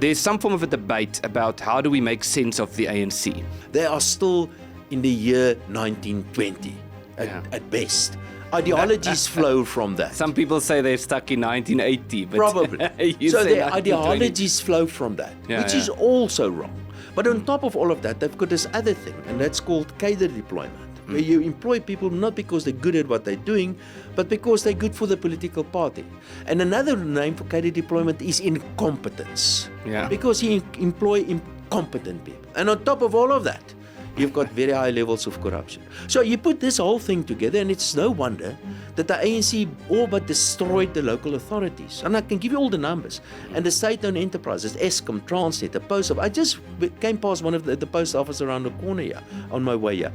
there's some form of a debate about how do we make sense of the ANC. They are still in the year 1920 at best. Ideologies flow from that. Some people say they're stuck in 1980, but Probably. So their ideologies flow from that, which is also wrong. But on top of all of that, they've got this other thing, and that's called cadre deployment, where you employ people not because they're good at what they're doing, but because they're good for the political party. And another name for cadre deployment is incompetence, because you employ incompetent people. And on top of all of that, you've got very high levels of corruption. So you put this whole thing together, and it's no wonder that the ANC all but destroyed the local authorities. And I can give you all the numbers. And the state-owned enterprises, Eskom, Transnet, the post office. I just came past one of the post office around the corner here on my way here.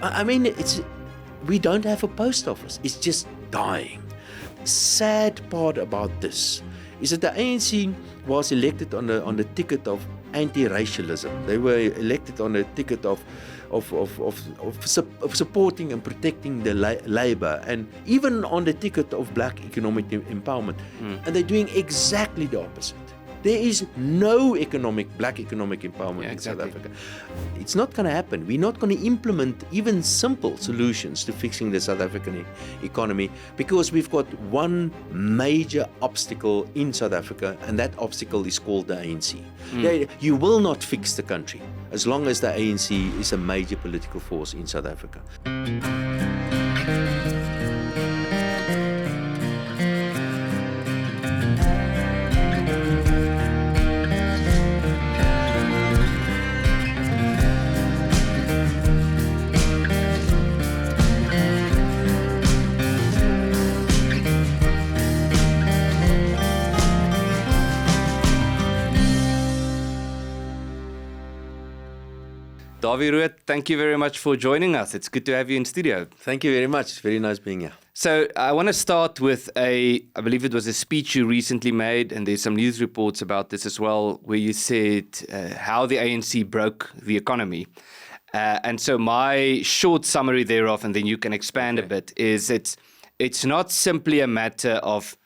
I mean, we don't have a post office. It's just dying. Sad part about this is that the ANC was elected on the ticket of anti-racialism. They were elected on a ticket of supporting and protecting the labor, and even on the ticket of black economic empowerment. And they're doing exactly the opposite. There is no black economic empowerment in South Africa. It's not going to happen. We're not going to implement even simple solutions to fixing the South African economy, because we've got one major obstacle in South Africa, and that obstacle is called the ANC. You will not fix the country as long as the ANC is a major political force in South Africa. Dawie Roodt, thank you very much for joining us. It's good to have you in studio. Thank you very much. It's very nice being here. So I want to start with I believe it was a speech you recently made, and there's some news reports about this as well, where you said how the ANC broke the economy. And so my short summary thereof, and then you can expand a bit, is it's not simply a matter of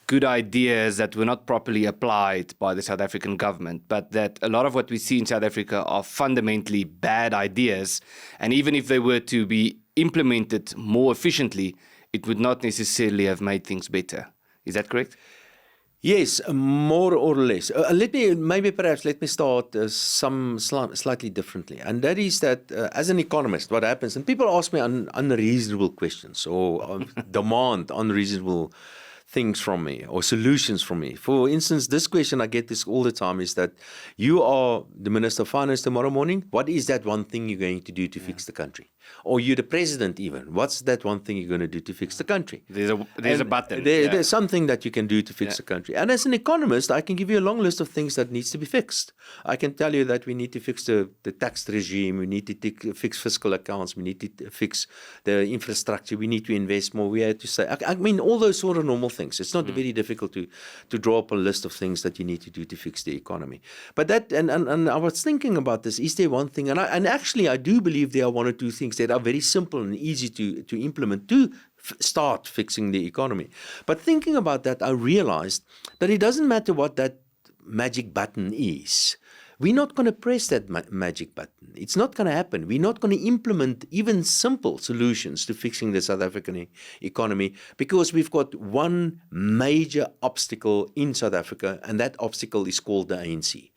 good ideas that were not properly applied by the South African government, but that a lot of what we see in South Africa are fundamentally bad ideas. And even if they were to be implemented more efficiently, it would not necessarily have made things better. Is that correct? Yes, more or less. Let me start slightly differently. And that is that as an economist, what happens, and people ask me unreasonable questions or demand unreasonable things from me or solutions from me. For instance, this question, I get this all the time, is that you are the Minister of Finance tomorrow morning. What is that one thing you're going to do to fix the country? Or you're the president even. What's that one thing you're going to do to fix the country? There's a button. There's something that you can do to fix the country. And as an economist, I can give you a long list of things that needs to be fixed. I can tell you that we need to fix the tax regime. We need to fix fiscal accounts. We need to fix the infrastructure. We need to invest more. We have to say, I mean, all those sort of normal things. It's not very difficult to draw up a list of things that you need to do to fix the economy. But that, and I was thinking about this, is there one thing, and actually I do believe there are one or two things that are very simple and easy to implement to start fixing the economy. But thinking about that, I realized that it doesn't matter what that magic button is. We're not going to press that magic button. It's not going to happen. We're not going to implement even simple solutions to fixing the South African economy, because we've got one major obstacle in South Africa, and that obstacle is called the ANC.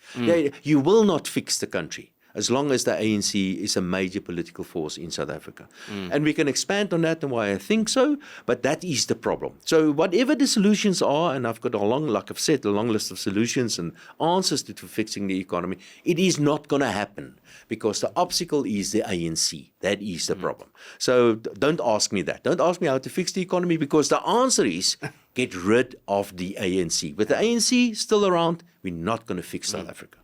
You will not fix the country as long as the ANC is a major political force in South Africa. And we can expand on that and why I think so, but that is the problem. So whatever the solutions are, and I've got like I've said, a long list of solutions and answers to fixing the economy, it is not going to happen because the obstacle is the ANC. That is the problem. So don't ask me that. Don't ask me how to fix the economy, because the answer is get rid of the ANC. With the ANC still around, we're not going to fix South Africa.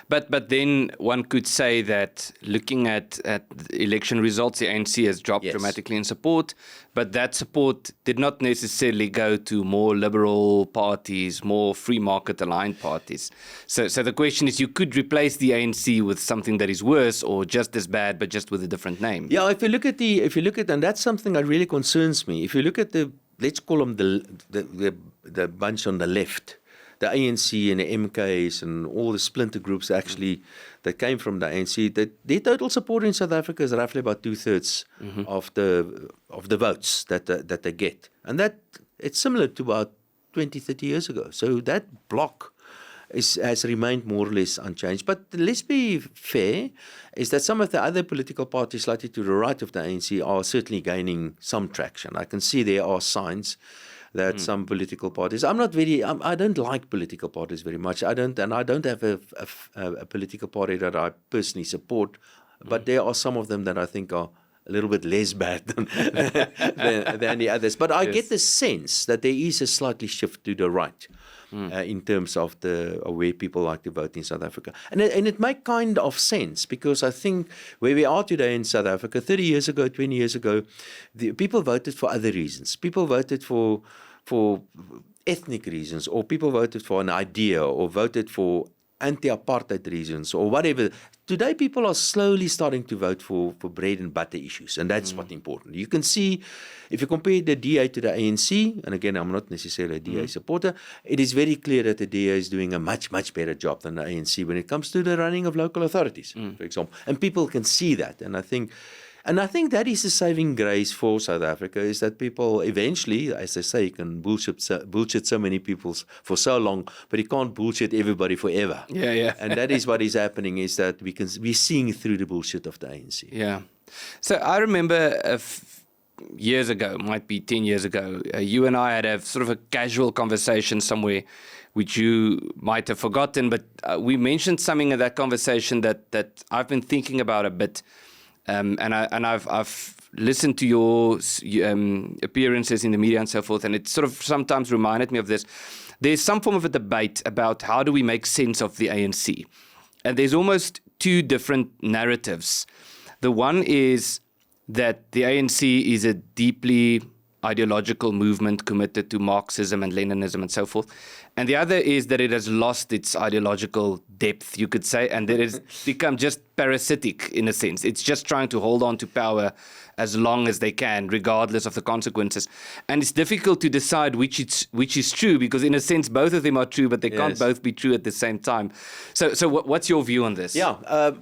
But then one could say that looking at the election results, the ANC has dropped dramatically in support, but that support did not necessarily go to more liberal parties, more free market aligned parties. So the question is, you could replace the ANC with something that is worse or just as bad, but just with a different name. Yeah, if you look at, and that's something that really concerns me. If you look at let's call them the bunch on the left, the ANC and the MKs and all the splinter groups actually that came from the ANC, that their total support in South Africa is roughly about 2/3 of the votes that they get. And that it's similar to about 20, 30 years ago. So that block has remained more or less unchanged. But let's be fair, is that some of the other political parties slightly to the right of the ANC are certainly gaining some traction. I can see there are signs that some political parties, I don't like political parties very much. I don't have a political party that I personally support, but there are some of them that I think are a little bit less bad than the others. But I get the sense that there is a slightly shift to the right in terms of where people like to vote in South Africa. And it makes kind of sense, because I think where we are today in South Africa, 30 years ago, 20 years ago, the people voted for other reasons. People voted for ethnic reasons, or people voted for an idea, or voted for anti-apartheid reasons, or whatever. Today, people are slowly starting to vote for bread and butter issues, and that's what's important. You can see, if you compare the DA to the ANC, and again, I'm not necessarily a DA supporter, it is very clear that the DA is doing a much, much better job than the ANC when it comes to the running of local authorities, for example. And people can see that, and I think that is the saving grace for South Africa, is that people eventually, as they say, you can bullshit so many people for so long, but you can't bullshit everybody forever. Yeah. And that is what is happening, is that we're seeing through the bullshit of the ANC. Yeah. So I remember years ago, might be 10 years ago, you and I had a sort of a casual conversation somewhere, which you might have forgotten, but we mentioned something in that conversation that I've been thinking about a bit. And I've listened to your appearances in the media and so forth, and it sort of sometimes reminded me of this. There's some form of a debate about how do we make sense of the ANC. And there's almost two different narratives. The one is that the ANC is a deeply ideological movement committed to Marxism and Leninism and so forth. And the other is that it has lost its ideological depth, you could say, and that it's become just parasitic in a sense. It's just trying to hold on to power as long as they can, regardless of the consequences. And it's difficult to decide which is true, because in a sense, both of them are true, but they can't both be true at the same time. So what's your view on this? Yeah,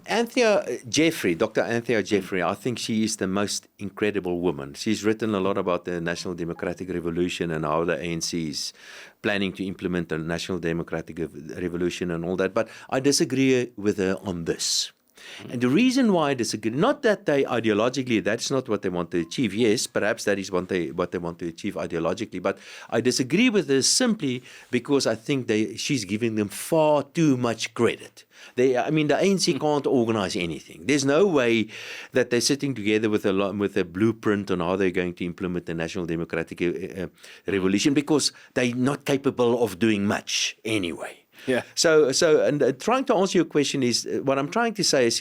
Anthea Jeffrey, Dr. Anthea Jeffrey, I think she is the most incredible woman. She's written a lot about the National Democratic Revolution and how the ANC is planning to implement the National Democratic Revolution and all that. But I disagree with her on this. And the reason why I disagree, not that they ideologically, that's not what they want to achieve. Yes, perhaps that is what they want to achieve ideologically. But I disagree with her simply because I think she's giving them far too much credit. The ANC can't organize anything. There's no way that they're sitting together with a blueprint on how they're going to implement the National Democratic Revolution, because they're not capable of doing much anyway. Yeah. So, trying to answer your question is, what I'm trying to say is,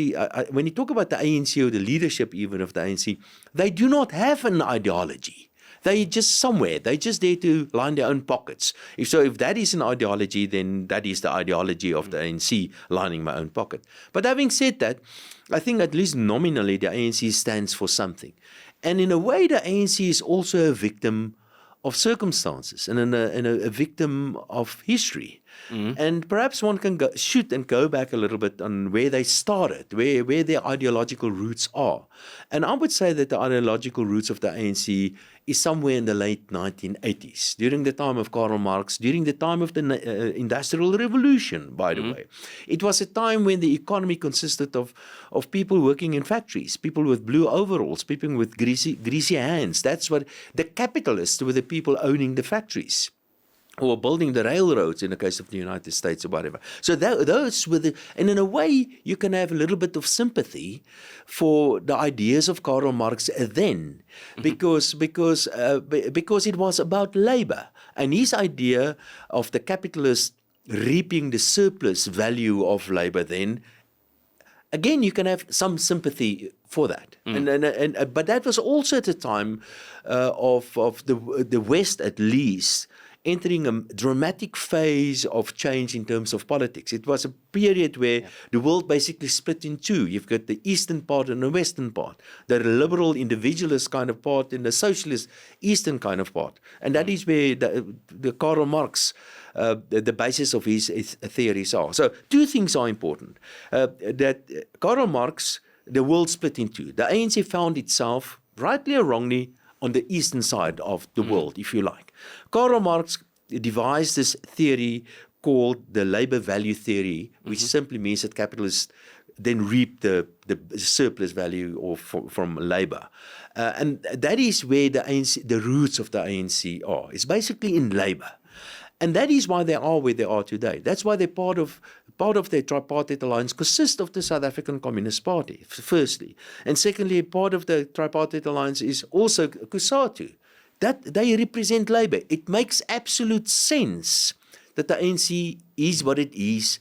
when you talk about the ANC or the leadership even of the ANC, they do not have an ideology. They're just somewhere. They're just there to line their own pockets. If that is an ideology, then that is the ideology of the ANC, lining my own pocket. But having said that, I think at least nominally the ANC stands for something. And in a way, the ANC is also a victim of circumstances and a victim of history. And perhaps one can shoot and go back a little bit on where they started, where their ideological roots are. And I would say that the ideological roots of the ANC is somewhere in the late 1980s, during the time of Karl Marx, during the time of the Industrial Revolution, by the way. It was a time when the economy consisted of people working in factories, people with blue overalls, people with greasy hands. That's what the capitalists were, the people owning the factories, or building the railroads in the case of the United States or whatever. So those were and in a way, you can have a little bit of sympathy for the ideas of Karl Marx then, because it was about labor. And his idea of the capitalist reaping the surplus value of labor then, again, you can have some sympathy for that. But that was also at the time of the West, at least, entering a dramatic phase of change in terms of politics. It was a period where the world basically split in two. You've got the eastern part and the western part, the liberal individualist kind of part and the socialist eastern kind of part. And that is where the Karl Marx the basis of his theories are. So two things are important. That Karl Marx, the world split in two. The ANC found itself, rightly or wrongly, on the eastern side of the world, if you like. Karl Marx devised this theory called the labor value theory, which simply means that capitalists then reap the surplus value from labor. And that is where the roots of the ANC are. It's basically in labor. And that is why they are where they are today. That's why they're part of their tripartite alliance consists of the South African Communist Party, firstly. And secondly, part of the tripartite alliance is also COSATU. That they represent labor. It makes absolute sense that the ANC is what it is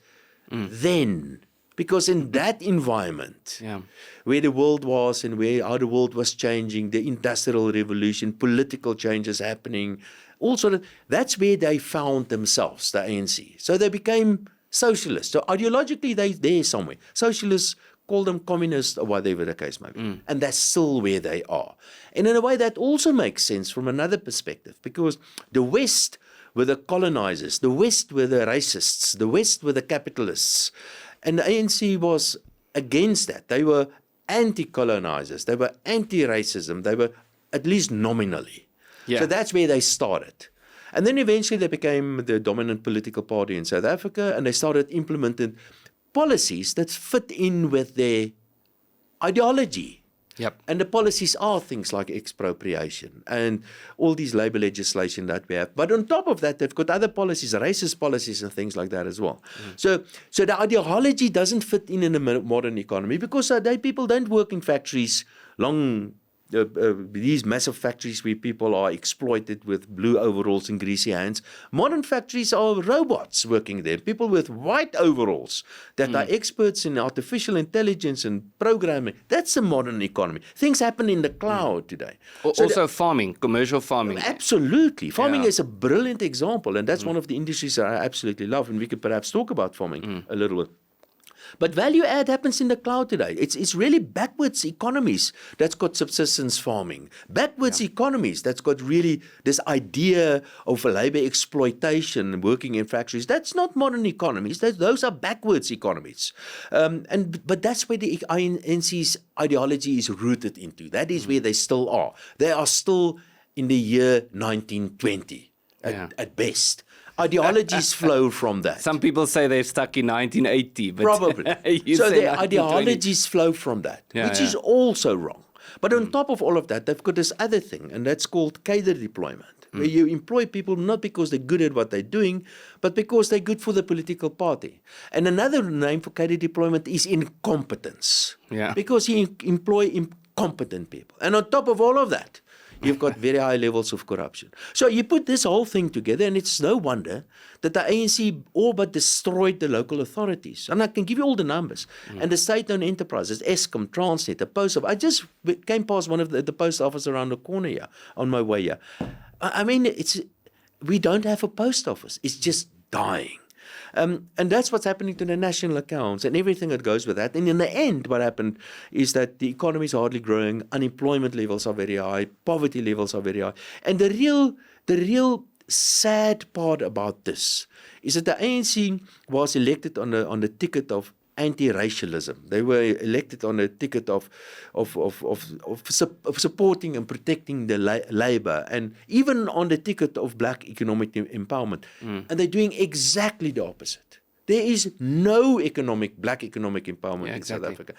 then. Because in that environment, where the world was and how the world was changing, the industrial revolution, political changes happening, that's where they found themselves, the ANC. So they became socialists. So ideologically, they're there somewhere. Socialists call them communists or whatever the case may be. And that's still where they are. And in a way, that also makes sense from another perspective, because the West were the colonizers, the West were the racists, the West were the capitalists. And the ANC was against that. They were anti-colonizers. They were anti-racism. They were at least nominally. So that's where they started. And then eventually they became the dominant political party in South Africa, and they started implementing policies that fit in with their ideology. And the policies are things like expropriation and all these labor legislation that we have. But on top of that, they've got other policies, racist policies and things like that as well. So the ideology doesn't fit in a modern economy, because people don't work in factories these massive factories where people are exploited with blue overalls and greasy hands. Modern factories are robots working there, people with white overalls that are experts in artificial intelligence and programming. That's a modern economy. Things happen in the cloud today. Also farming, commercial farming. Absolutely. Farming is a brilliant example, and that's one of the industries that I absolutely love, and we could perhaps talk about farming a little bit. But value add happens in the cloud today. It's really backwards economies that's got subsistence farming. Backwards economies that's got really this idea of labor exploitation working in factories. That's not modern economies. Those are backwards economies. But that's where the ANC's ideology is rooted into. That is where they still are. They are still in the year 1920 at best. Ideologies flow from that. Some people say they're stuck in 1980. But probably. So their ideologies flow from that, which is also wrong. But on top of all of that, they've got this other thing, and that's called cadre deployment, where you employ people not because they're good at what they're doing, but because they're good for the political party. And another name for cadre deployment is incompetence, because you employ incompetent people. And on top of all of that, you've got very high levels of corruption. So you put this whole thing together, and it's no wonder that the ANC all but destroyed the local authorities. And I can give you all the numbers. And the state-owned enterprises, Eskom, Transnet, the post office. I just came past one of the post office around the corner here on my way here. I mean, we don't have a post office. It's just dying. And that's what's happening to the national accounts and everything that goes with that. And in the end, what happened is that the economy is hardly growing, unemployment levels are very high, poverty levels are very high. And the real sad part about this is that the ANC was elected on the ticket of anti-racialism. They were elected on a ticket of supporting and protecting the labor, and even on the ticket of black economic empowerment. And they're doing exactly the opposite. There is no black economic empowerment in South Africa.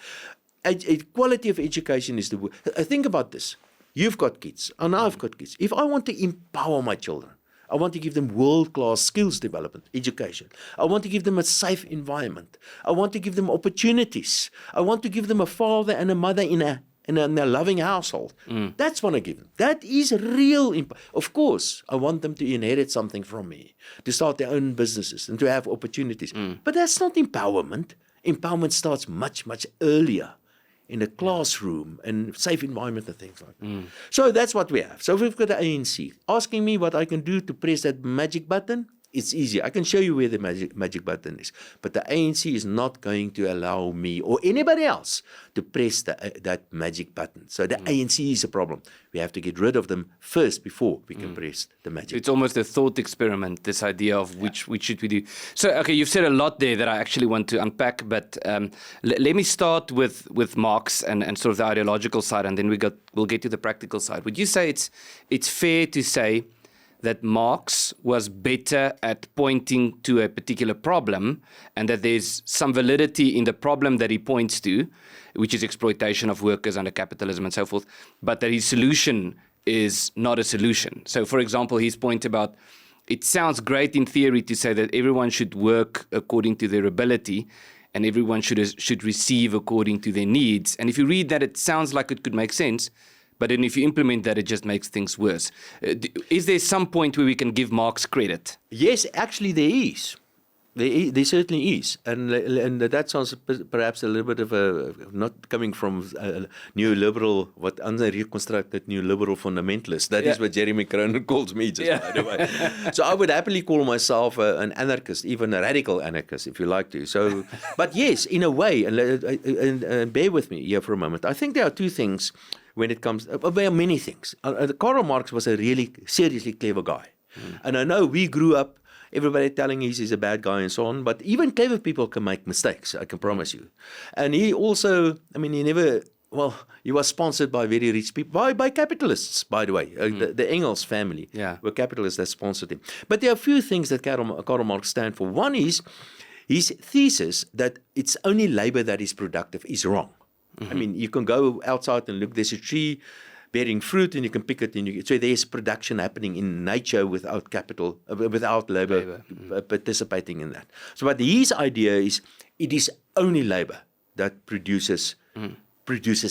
Quality of education is the word. Think about this. You've got kids, and I've got kids. If I want to empower my children, I want to give them world-class skills development, education. I want to give them a safe environment. I want to give them opportunities. I want to give them a father and a mother in a loving household. That's what I give them. That is real. Of course, I want them to inherit something from me, to start their own businesses and to have opportunities. But that's not empowerment. Empowerment starts much, much earlier, in a classroom and safe environment and things like that. So that's what we have. So we've got the ANC asking me what I can do to press that magic button. It's easy. I can show you where the magic button is. But the ANC is not going to allow me or anybody else to press that magic button. So the ANC is a problem. We have to get rid of them first before we can press the magic. It's almost a thought experiment, this idea of which should we do. So, okay, you've said a lot there that I actually want to unpack, but let me start with Marx and sort of the ideological side, and then we'll get to the practical side. Would you say it's fair to say that Marx was better at pointing to a particular problem and that there's some validity in the problem that he points to, which is exploitation of workers under capitalism and so forth, but that his solution is not a solution? So, for example, his point about it sounds great in theory to say that everyone should work according to their ability and everyone should receive according to their needs. And if you read that, it sounds like it could make sense. But then if you implement that, it just makes things worse. Is there some point where we can give Marx credit? Yes, actually there is. There certainly is. And that sounds perhaps a little bit of not coming from a neoliberal, what unreconstructed neoliberal fundamentalist. That is what Jeremy Cronin calls me, just by the way. So I would happily call myself an anarchist, even a radical anarchist, if you like to. So, but yes, in a way, and bear with me here for a moment. I think there are two things when it comes, there are many things. Karl Marx was a really seriously clever guy. And I know we grew up, everybody telling he's a bad guy and so on, but even clever people can make mistakes, I can promise you. And he also, he was sponsored by very rich people, by capitalists, by the way. The Engels family were capitalists that sponsored him. But there are a few things that Karl Marx stand for. One is his thesis that it's only labor that is productive is wrong. I mean, you can go outside and look, there's a tree bearing fruit and you can pick it. So there's production happening in nature without capital, without labor participating in that. So but his idea is it is only labor that produces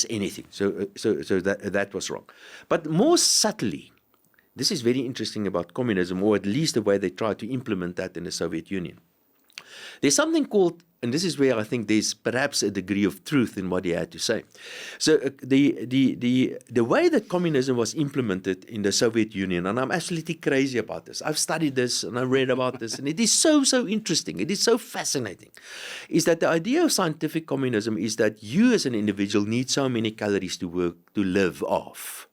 anything. So that was wrong. But more subtly, this is very interesting about communism, or at least the way they tried to implement that in the Soviet Union. There's something called, and this is where I think there's perhaps a degree of truth in what he had to say. So the way that communism was implemented in the Soviet Union, and I'm absolutely crazy about this. I've studied this and I read about this, and it is so interesting. It is so fascinating. Is that the idea of scientific communism is that you as an individual need so many calories to live off.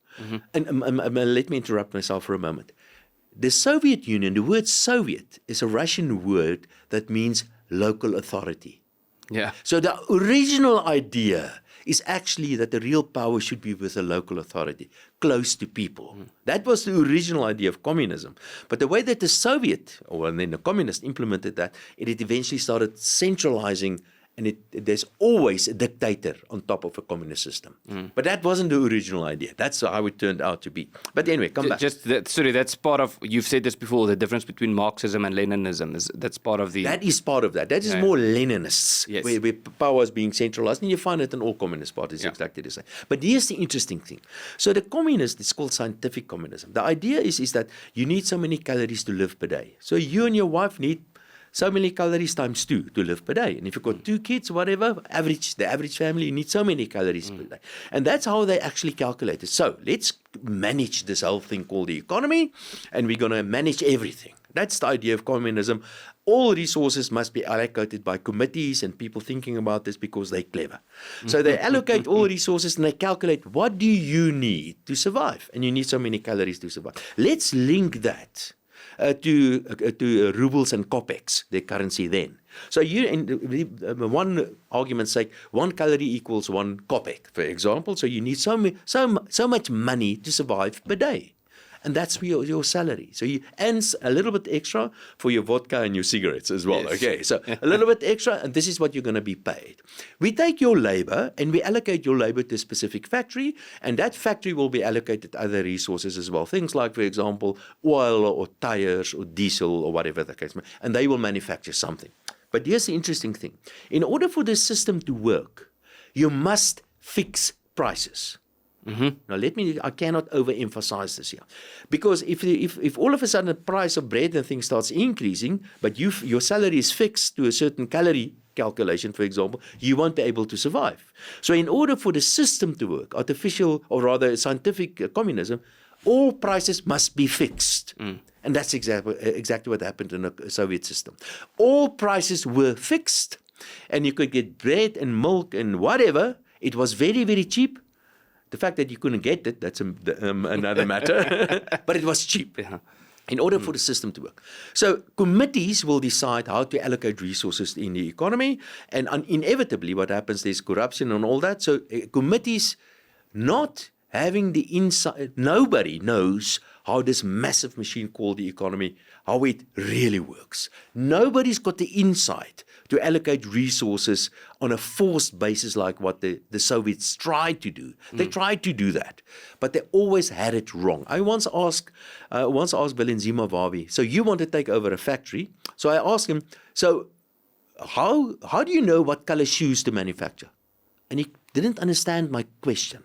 And let me interrupt myself for a moment. The Soviet Union, the word Soviet is a Russian word that means local authority. Yeah. So the original idea is actually that the real power should be with a local authority, close to people. That was the original idea of communism. But the way that the Soviet, or then the communists implemented that, it eventually started centralizing, and there's always a dictator on top of a communist system. But that wasn't the original idea. That's how it turned out to be. But anyway, come back. That's part of, you've said this before, the difference between Marxism and Leninism. That's part of the... That is part of that. That is more Leninists, yes. where power is being centralized. And you find it in all communist parties exactly the same. But here's the interesting thing. So the communist is called scientific communism. The idea is that you need so many calories to live per day. So you and your wife need so many calories times 2 to live per day. And if you've got 2 kids, whatever, the average family needs so many calories per day. And that's how they actually calculate it. So let's manage this whole thing called the economy, and we're going to manage everything. That's the idea of communism. All resources must be allocated by committees and people thinking about this because they're clever. So they allocate all resources and they calculate what do you need to survive. And you need so many calories to survive. Let's link that to rubles and kopecks, their currency then. So one argument say 1 calorie equals 1 kopek, for example. So you need so much money to survive per day. And that's your salary. So you earn a little bit extra for your vodka and your cigarettes as well. Yes. Okay, so a little bit extra, and this is what you're going to be paid. We take your labor and we allocate your labor to a specific factory, and that factory will be allocated other resources as well. Things like, for example, oil or tires or diesel or whatever the case may be, and they will manufacture something. But here's the interesting thing. In order for this system to work, you must fix prices. Now, I cannot overemphasize this here. Because if all of a sudden the price of bread and things starts increasing, but your salary is fixed to a certain calorie calculation, for example, you won't be able to survive. So in order for the system to work, artificial or rather scientific communism, All prices must be fixed. And that's exactly what happened in the Soviet system. All prices were fixed, and you could get bread and milk and whatever. It was very, very cheap. The fact that you couldn't get it, that's another matter. But it was cheap. In order for the system to work. So committees will decide how to allocate resources in the economy, and inevitably what happens, there's corruption and all that. So committees not having the insight, nobody knows how this massive machine called the economy, how it really works. Nobody's got the insight to allocate resources on a forced basis like what the Soviets tried to do. They tried to do that, but they always had it wrong. I once asked Belinzima Wawi, so you want to take over a factory? So I asked him, so how do you know what color shoes to manufacture? And he didn't understand my question.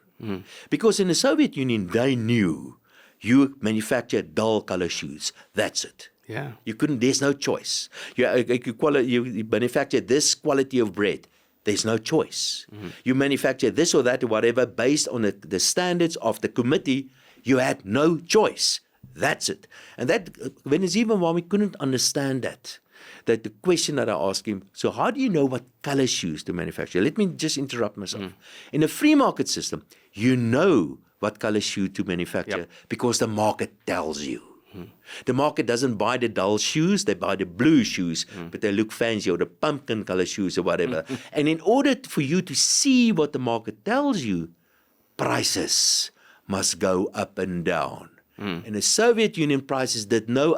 Because in the Soviet Union, they knew you manufacture dull color shoes. That's it. Yeah. You couldn't, there's no choice. You manufacture this quality of bread. There's no choice. You manufacture this or that or whatever based on the standards of the committee. You had no choice. That's it. And that, Belinzima Wawi couldn't understand that. That the question that I asked him, so how do you know what color shoes to manufacture? Let me just interrupt myself. In a free market system, you know what color shoe to manufacture because the market tells you. The market doesn't buy the dull shoes, they buy the blue shoes, but they look fancy, or the pumpkin color shoes or whatever. And in order for you to see what the market tells you, prices must go up and down. In the Soviet Union, prices did go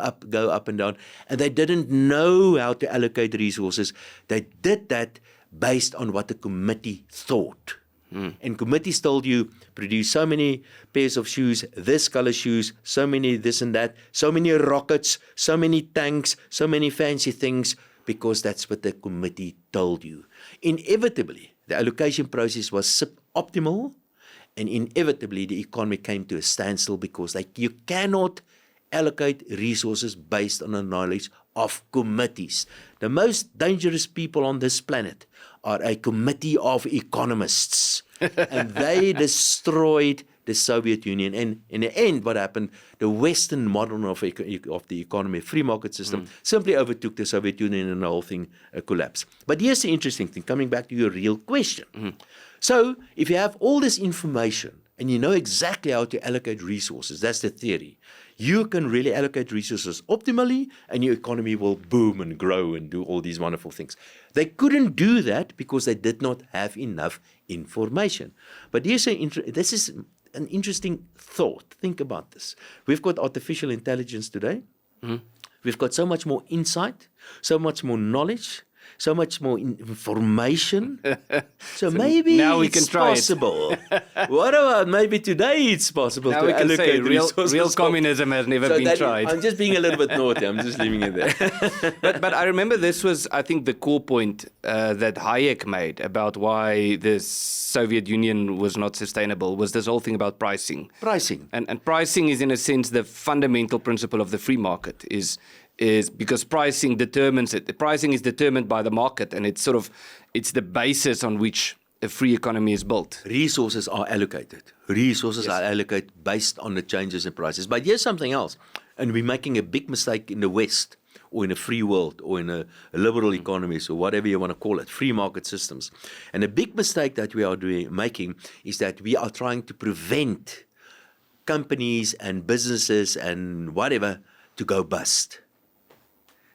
up and down, and they didn't know how to allocate resources. They did that based on what the committee thought. And committees told you, produce so many pairs of shoes, this color shoes, so many this and that, so many rockets, so many tanks, so many fancy things, because that's what the committee told you. Inevitably, the allocation process was suboptimal, and inevitably the economy came to a standstill because you cannot allocate resources based on the knowledge of committees. The most dangerous people on this planet are a committee of economists. And they destroyed the Soviet Union. And in the end, what happened, the Western model of the economy, free market system, simply overtook the Soviet Union and the whole thing collapsed. But here's the interesting thing, coming back to your real question. So if you have all this information and you know exactly how to allocate resources, that's the theory, you can really allocate resources optimally and your economy will boom and grow and do all these wonderful things. They couldn't do that because they did not have enough information. But this is an interesting thought. Think about this. We've got artificial intelligence today. We've got so much more insight, so much more knowledge, so much more information. So maybe now we can it's try possible. What about maybe today it's possible now to we can allocate say resources? real communism has never been tried. I'm just being a little bit naughty. I'm just leaving it there. But I remember this was, I think, the core point that Hayek made about why the Soviet Union was not sustainable was this whole thing about pricing. Pricing. And pricing is, in a sense, the fundamental principle of the free market is because pricing determines it. The pricing is determined by the market, and it's the basis on which a free economy is built. Resources are allocated. Resources are allocated based on the changes in prices. But here's something else, and we're making a big mistake in the West, or in a free world, or in a liberal economies, or whatever you want to call it, free market systems. And a big mistake that we are making is that we are trying to prevent companies and businesses and whatever to go bust.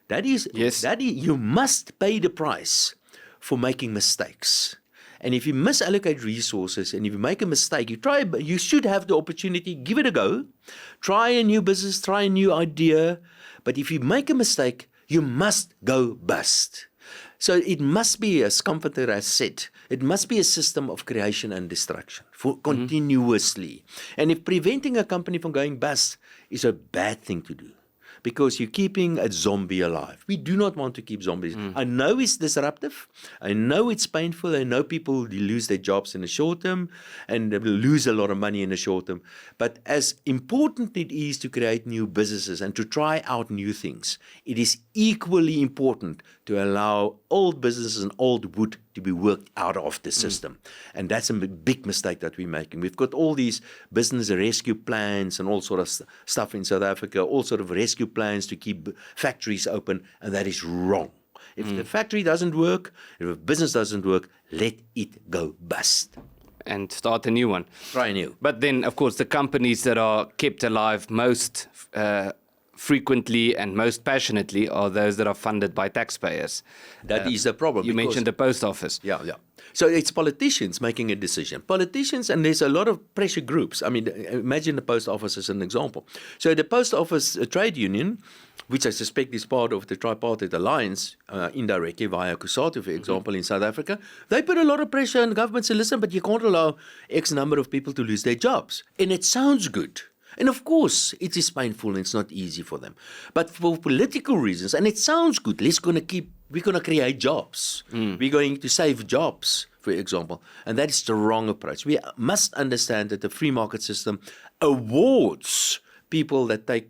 That is, you must pay the price for making mistakes. And if you misallocate resources and if you make a mistake, you should have the opportunity, give it a go, try a new business, try a new idea. But if you make a mistake, you must go bust. So it must be, as Comforter has said, it must be a system of creation and destruction for continuously. And if preventing a company from going bust is a bad thing to do, because you're keeping a zombie alive. We do not want to keep zombies. I know it's disruptive. I know it's painful. I know people lose their jobs in the short term and they will lose a lot of money in the short term. But as important it is to create new businesses and to try out new things, it is equally important to allow old businesses and old wood to be worked out of the system. And that's a big mistake that we're making. We've got all these business rescue plans and all sort of stuff in South Africa, all sort of rescue plans to keep factories open, and that is wrong. If the factory doesn't work, if a business doesn't work, let it go bust. And start a new one. Try new. But then, of course, the companies that are kept alive most frequently and most passionately are those that are funded by taxpayers. That is the problem. You mentioned the post office. Yeah. So it's politicians making a decision. Politicians, and there's a lot of pressure groups. I mean, imagine the post office as an example. So the post office trade union, which I suspect is part of the tripartite alliance, indirectly via COSATU, for example, in South Africa, they put a lot of pressure on the government to listen, but you can't allow X number of people to lose their jobs. And it sounds good. And of course, it is painful and it's not easy for them. But for political reasons, and it sounds good, we're going to create jobs. We're going to save jobs, for example. And that is the wrong approach. We must understand that the free market system awards people that take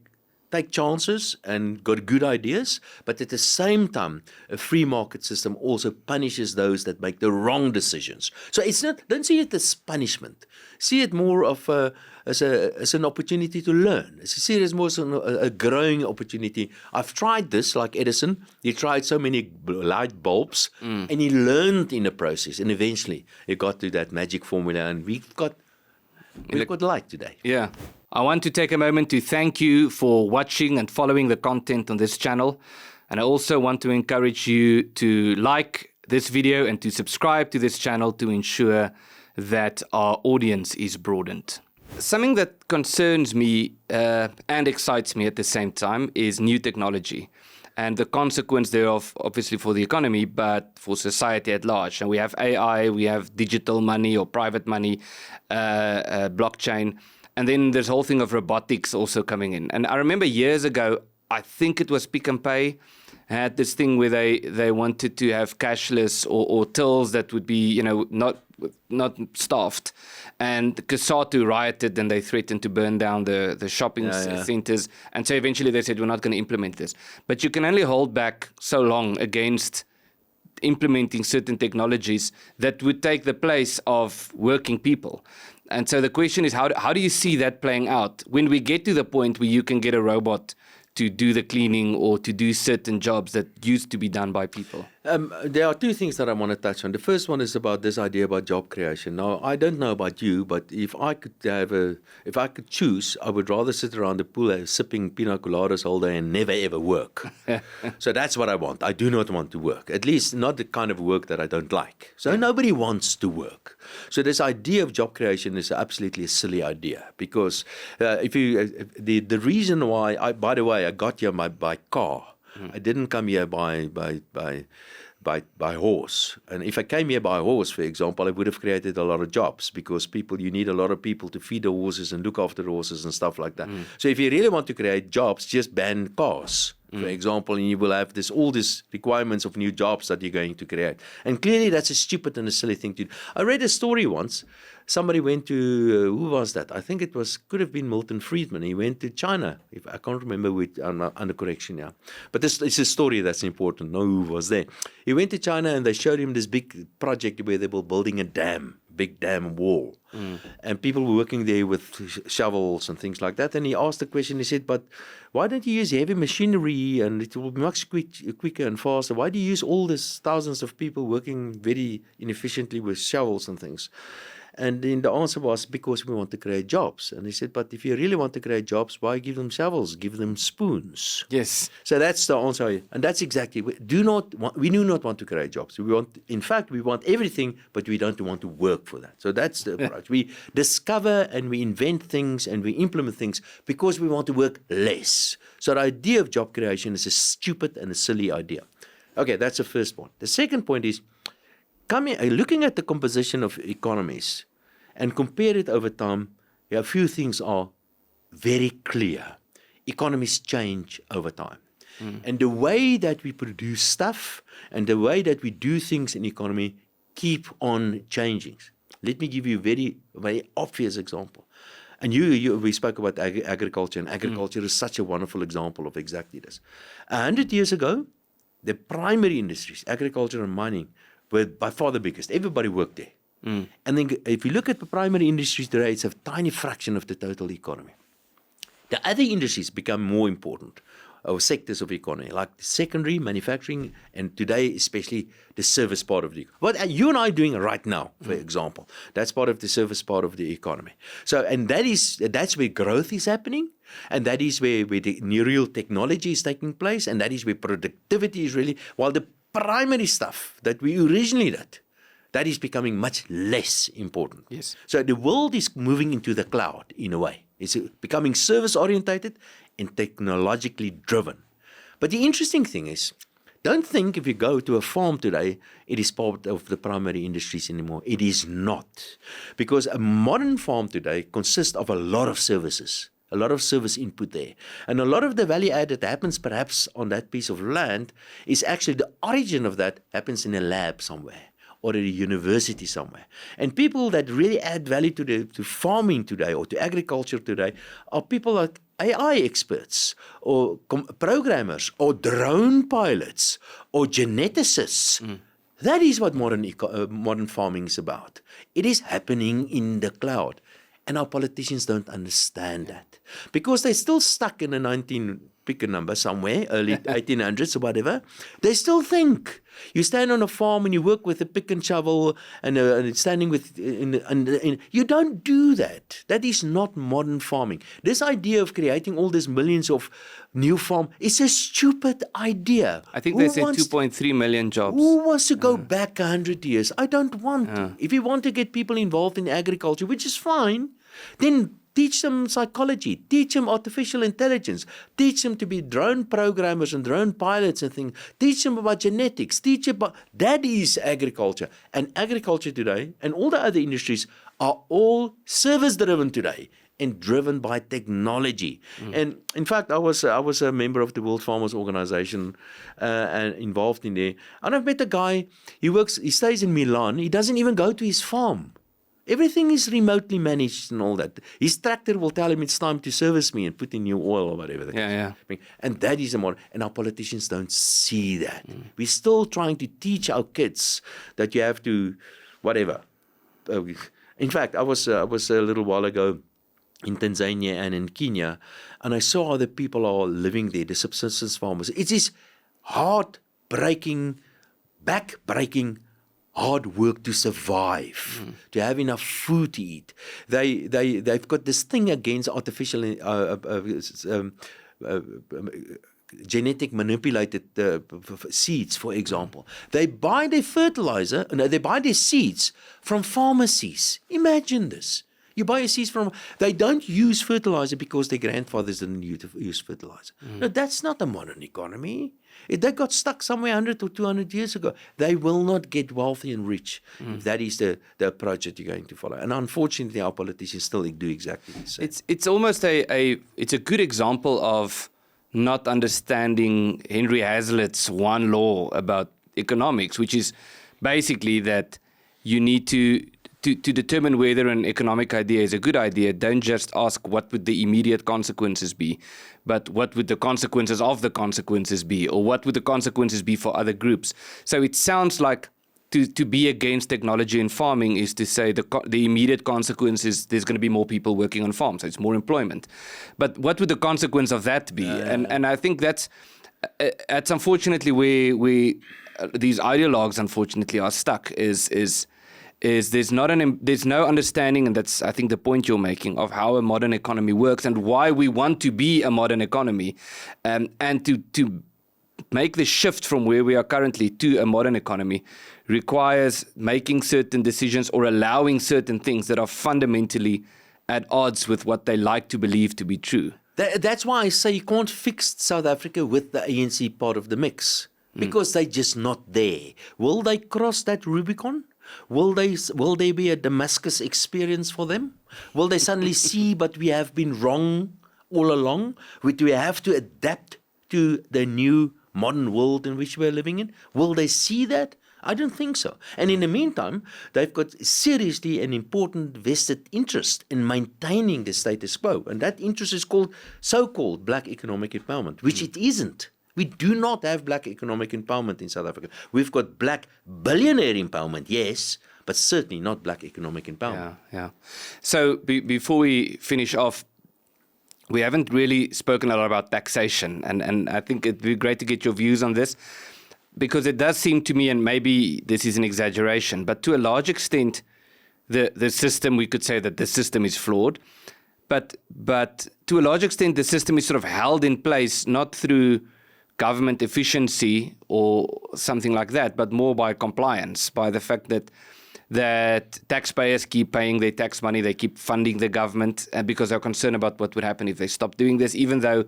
chances and got good ideas, but at the same time, a free market system also punishes those that make the wrong decisions. So don't see it as punishment. See it more of as an opportunity to learn. See it as more as a growing opportunity. I've tried this, like Edison. He tried so many light bulbs, and he learned in the process, and eventually he got to that magic formula, and we've got light today. Yeah. I want to take a moment to thank you for watching and following the content on this channel. And I also want to encourage you to like this video and to subscribe to this channel to ensure that our audience is broadened. Something that concerns me and excites me at the same time is new technology and the consequence thereof, obviously for the economy, but for society at large. And we have AI, we have digital money or private money, blockchain. And then there's the whole thing of robotics also coming in. And I remember years ago, I think it was Pick n Pay, had this thing where they wanted to have cashless or tills that would be, not staffed. And COSATU rioted and they threatened to burn down the shopping centers. And so eventually they said, we're not going to implement this. But you can only hold back so long against implementing certain technologies that would take the place of working people. And so the question is, how do you see that playing out when we get to the point where you can get a robot to do the cleaning or to do certain jobs that used to be done by people? There are two things that I want to touch on. The first one is about this idea about job creation. Now, I don't know about you, but if I could choose, I would rather sit around the pool sipping pina coladas all day and never ever work. So that's what I want. I do not want to work, at least not the kind of work that I don't like. So nobody wants to work. So this idea of job creation is absolutely a silly idea because the reason why by the way, I got here by car. I didn't come here by horse. And if I came here by horse, for example, I would have created a lot of jobs because you need a lot of people to feed the horses and look after the horses and stuff like that. So if you really want to create jobs, just ban cars, for example, and you will have all these requirements of new jobs that you're going to create. And clearly that's a stupid and a silly thing to do. I read a story once. Somebody went to, who was that? I think could have been Milton Friedman. He went to China. I can't remember which, under correction now. But this is a story that's important. No, who was there? He went to China and they showed him this big project where they were building a big dam wall. And people were working there with shovels and things like that. And he asked the question, he said, but why don't you use heavy machinery and it will be much quicker and faster? Why do you use all these thousands of people working very inefficiently with shovels and things? And then the answer was, because we want to create jobs. And he said, but if you really want to create jobs, why give them shovels? Give them spoons. Yes. So that's the answer. And that's exactly, we do not want to create jobs. We want everything, but we don't want to work for that. So that's the approach. We discover and we invent things and we implement things because we want to work less. So the idea of job creation is a stupid and a silly idea. Okay, that's the first point. The second point is, looking at the composition of economies and compare it over time, a few things are very clear. Economies change over time. And the way that we produce stuff and the way that we do things in economy keep on changing. Let me give you a very, very obvious example. And we spoke about agriculture, and agriculture is such a wonderful example of exactly this. 100 years ago, the primary industries, agriculture and mining, were by far the biggest. Everybody worked there. And then if you look at the primary industries today, it's a tiny fraction of the total economy. The other industries become more important, or sectors of the economy, like the secondary, manufacturing, and today especially the service part of the economy. What you and I are doing right now, for example, that's part of the service part of the economy. So, and that's where growth is happening, and that is where the real technology is taking place, and that is where productivity is really, while the primary stuff that we originally did, that is becoming much less important. Yes. So the world is moving into the cloud in a way. It's becoming service-orientated and technologically driven. But the interesting thing is, don't think if you go to a farm today, it is part of the primary industries anymore. It is not. Because a modern farm today consists of a lot of services, a lot of service input there. And a lot of the value add that happens perhaps on that piece of land is actually the origin of that happens in a lab somewhere, or at a university somewhere. And people that really add value to farming today or to agriculture today are people like AI experts or programmers or drone pilots or geneticists. That is what modern farming is about. It is happening in the cloud. And our politicians don't understand that because they're still stuck in the pick a number somewhere, early 1800s or whatever. They still think you stand on a farm and you work with a pick and shovel and standing with, you don't do that. That is not modern farming. This idea of creating all these millions of new farm is a stupid idea. I think they said 2.3 million jobs. Who wants to go back 100 years? I don't want to. If you want to get people involved in agriculture, which is fine, then teach them psychology, teach them artificial intelligence, teach them to be drone programmers and drone pilots and things, teach them about genetics, teach them about, that is agriculture. And agriculture today and all the other industries are all service driven today and driven by technology. And in fact, I was a member of the World Farmers Organization and involved in there. And I've met a guy, he stays in Milan, he doesn't even go to his farm. Everything is remotely managed and all that. His tractor will tell him it's time to service me and put in new oil or whatever. And that is a model. And our politicians don't see that. We're still trying to teach our kids that you have to, whatever. In fact, I was a little while ago in Tanzania and in Kenya, and I saw how the people are living there, the subsistence farmers. It is heart-breaking, back-breaking, hard work to survive, to have enough food to eat. They've got this thing against artificial genetic manipulated seeds, for example. They buy their fertilizer, they buy their seeds from pharmacies. Imagine this. You buy your seeds from, they don't use fertilizer because their grandfathers didn't use fertilizer. No, that's not a modern economy. If they got stuck somewhere 100 or 200 years ago, they will not get wealthy and rich if that is the approach that you're going to follow. And unfortunately, our politicians still do exactly the same. It's almost it's a good example of not understanding Henry Hazlitt's one law about economics, which is basically that you need to determine whether an economic idea is a good idea, don't just ask what would the immediate consequences be, but what would the consequences of the consequences be, or what would the consequences be for other groups. So it sounds like to be against technology in farming is to say the immediate consequence is there's going to be more people working on farms, so it's more employment. But what would the consequence of that be? And I think that's unfortunately where these ideologues unfortunately are stuck is there's no understanding, and that's I think the point you're making, of how a modern economy works and why we want to be a modern economy, and to make the shift from where we are currently to a modern economy requires making certain decisions or allowing certain things that are fundamentally at odds with what they like to believe to be true. That's why I say you can't fix South Africa with the ANC part of the mix, because they're just not there. Will they cross that Rubicon? Will there be a Damascus experience for them? Will they suddenly see, but we have been wrong all along? Do we have to adapt to the new modern world in which we're living in? Will they see that? I don't think so. And in the meantime, they've got seriously an important vested interest in maintaining the status quo. And that interest is called so-called black economic empowerment, which it isn't. We do not have black economic empowerment in South Africa. We've got black billionaire empowerment, yes, but certainly not black economic empowerment. Yeah. So before we finish off, we haven't really spoken a lot about taxation, and I think it'd be great to get your views on this, because it does seem to me, and maybe this is an exaggeration, but to a large extent, the system, we could say that the system is flawed, but to a large extent, the system is sort of held in place not through government efficiency or something like that, but more by compliance, by the fact that taxpayers keep paying their tax money, they keep funding the government because they're concerned about what would happen if they stop doing this, even though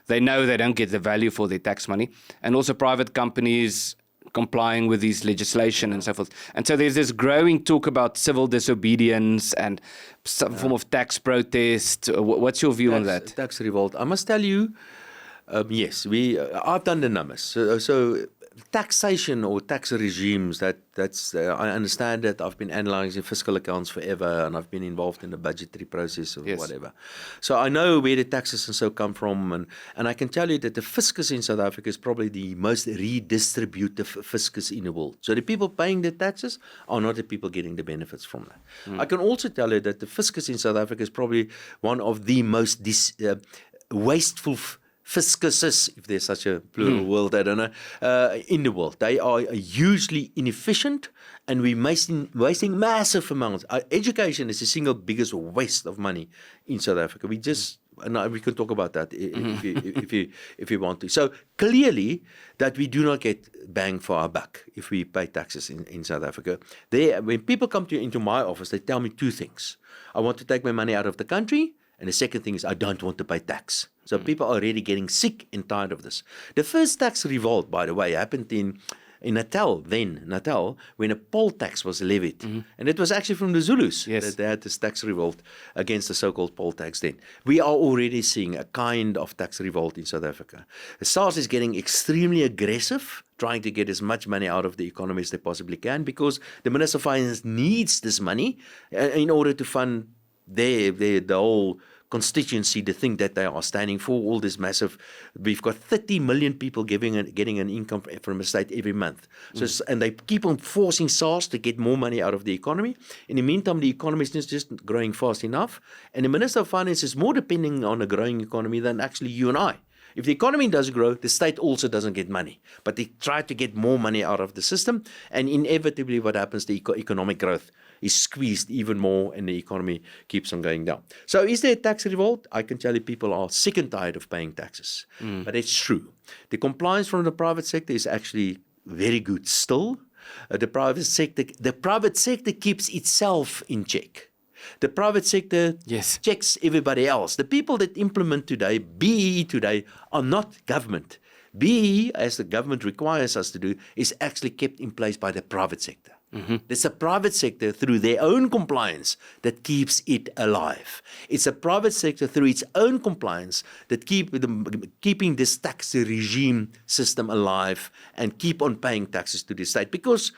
they know they don't get the value for their tax money. And also private companies complying with these legislation and so forth. And so there's this growing talk about civil disobedience and some form of tax protest. What's your view on that? Tax revolt. I must tell you, yes, I've done the numbers. So taxation or tax regimes, that's I understand that. I've been analysing fiscal accounts forever, and I've been involved in the budgetary process or whatever. So I know where the taxes and so come from, and I can tell you that the fiscus in South Africa is probably the most redistributive fiscus in the world. So the people paying the taxes are not the people getting the benefits from that. I can also tell you that the fiscus in South Africa is probably one of the most wasteful fiscuses, if there's such a plural word, I don't know, in the world. They are hugely inefficient, and we're wasting massive amounts. Education is the single biggest waste of money in South Africa. We can talk about that if you want to. So clearly that we do not get bang for our buck if we pay taxes in South Africa. When people come into my office, they tell me two things. I want to take my money out of the country, and the second thing is I don't want to pay tax. So people are already getting sick and tired of this. The first tax revolt, by the way, happened in Natal, when a poll tax was levied. And it was actually from the Zulus that they had this tax revolt against the so-called poll tax then. We are already seeing a kind of tax revolt in South Africa. The SARS is getting extremely aggressive, trying to get as much money out of the economy as they possibly can, because the Minister of Finance needs this money in order to fund the whole constituency, the thing that they are standing for, all this massive. We've got 30 million people getting an income from the state every month. And they keep on forcing SARS to get more money out of the economy. In the meantime, the economy is just growing fast enough. And the Minister of Finance is more depending on a growing economy than actually you and I. If the economy does grow, the state also doesn't get money. But they try to get more money out of the system. And inevitably what happens, the economic growth is squeezed even more, and the economy keeps on going down. So is there a tax revolt? I can tell you people are sick and tired of paying taxes. But it's true. The compliance from the private sector is actually very good still. The private sector keeps itself in check. The private sector checks everybody else. The people that implement today, BEE today, are not government. BEE, as the government requires us to do, is actually kept in place by the private sector. It's the private sector through their own compliance that keeps it alive. It's the private sector through its own compliance that keeping this tax regime system alive and keep on paying taxes to the state, because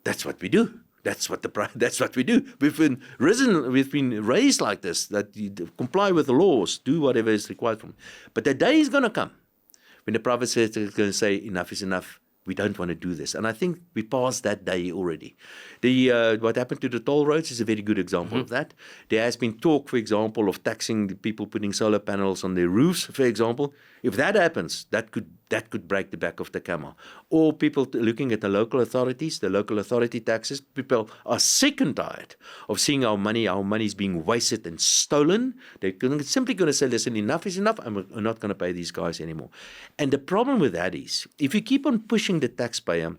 that's what we do. That's what we do. We've been raised like this, that you comply with the laws, do whatever is required from. But the day is going to come when the private sector is going to say enough is enough. We don't want to do this. And I think we passed that day already. What happened to the toll roads is a very good example of that. There has been talk, for example, of taxing the people putting solar panels on their roofs, for example. If that happens, that could break the back of the camel. Or people looking at the local authority taxes. People are sick and tired of seeing our money is being wasted and stolen. They're simply going to say, listen, enough is enough. I'm not going to pay these guys anymore. And the problem with that is, if you keep on pushing the taxpayer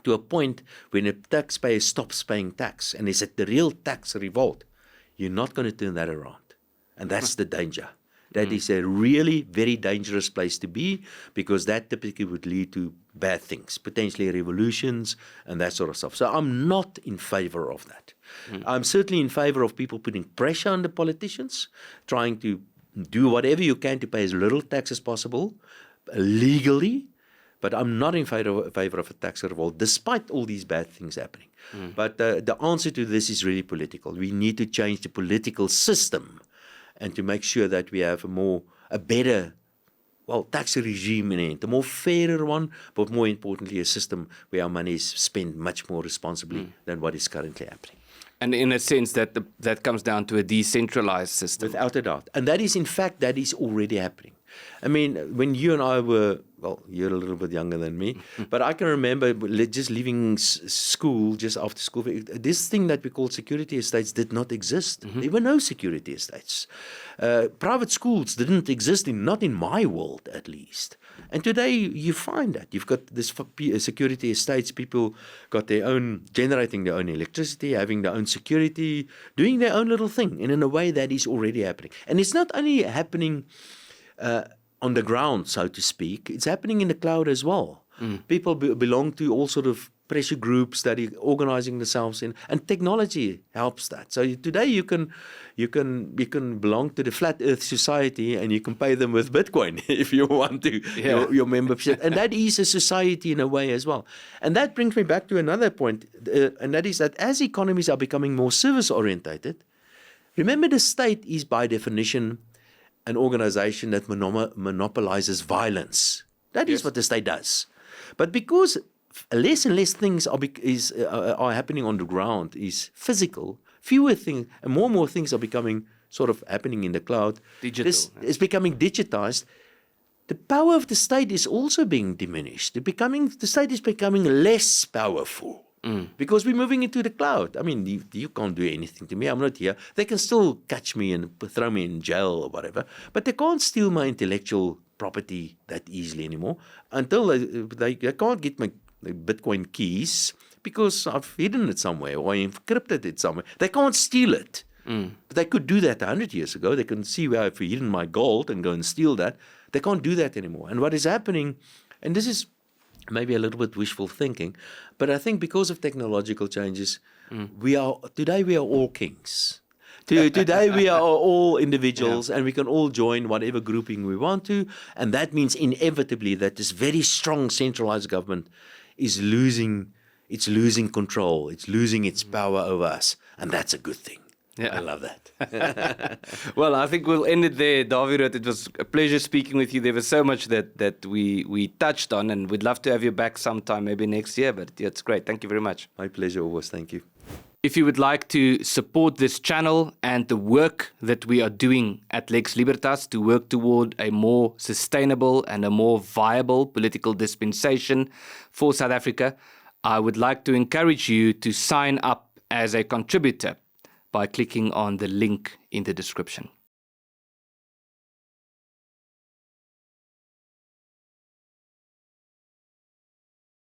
to a point when the taxpayer stops paying tax and is at the real tax revolt, you're not going to turn that around. And that's the danger. That is a really very dangerous place to be, because that typically would lead to bad things, potentially revolutions and that sort of stuff. So I'm not in favor of that. I'm certainly in favor of people putting pressure on the politicians, trying to do whatever you can to pay as little tax as possible legally. But I'm not in favor of a tax revolt, despite all these bad things happening. But the answer to this is really political. We need to change the political system, and to make sure that we have a better tax regime in it, a more fairer one, but more importantly, a system where our money is spent much more responsibly than what is currently happening. And in a sense that comes down to a decentralized system. Without a doubt. And that is, in fact, that is already happening. I mean, when you and I were, well, you're a little bit younger than me, but I can remember just leaving school, just after school, this thing that we call security estates did not exist. There were no security estates. Private schools didn't exist, not in my world at least. And today you find that. You've got this security estates, people got their own, generating their own electricity, having their own security, doing their own little thing. And in a way that is already happening. And it's not only happening on the ground, so to speak, it's happening in the cloud as well. People belong to all sort of pressure groups that are organizing themselves in, and technology helps that. So today you can belong to the Flat Earth Society, and you can pay them with Bitcoin if you want to, your membership. And that is a society in a way as well. And that brings me back to another point, and that is that as economies are becoming more service-orientated, remember the state is by definition an organization that monopolizes violence. That is what the state does. But because less and less things are happening on the ground, is physical, fewer things and more things are becoming sort of happening in the cloud. Digital. It's becoming digitized. The power of the state is also being diminished. The state is becoming less powerful. Because we're moving into the cloud. I mean, you can't do anything to me. I'm not here. They can still catch me and throw me in jail or whatever, but they can't steal my intellectual property that easily anymore until they can't get my Bitcoin keys because I've hidden it somewhere or I encrypted it somewhere. They can't steal it. But they could do that 100 years ago. They can see where I've hidden my gold and go and steal that. They can't do that anymore. And what is happening, and this is maybe a little bit wishful thinking, but I think because of technological changes, today we are all kings. Today we are all individuals, and we can all join whatever grouping we want to, and that means inevitably that this very strong centralized government is losing control, it's losing its power over us, and that's a good thing. Yeah. I love that. Well, I think we'll end it there, Dawie Roodt. It was a pleasure speaking with you. There was so much that we touched on, and we'd love to have you back sometime, maybe next year. But yeah, it's great. Thank you very much. My pleasure always. Thank you. If you would like to support this channel and the work that we are doing at Lex Libertas to work toward a more sustainable and a more viable political dispensation for South Africa, I would like to encourage you to sign up as a contributor by clicking on the link in the description.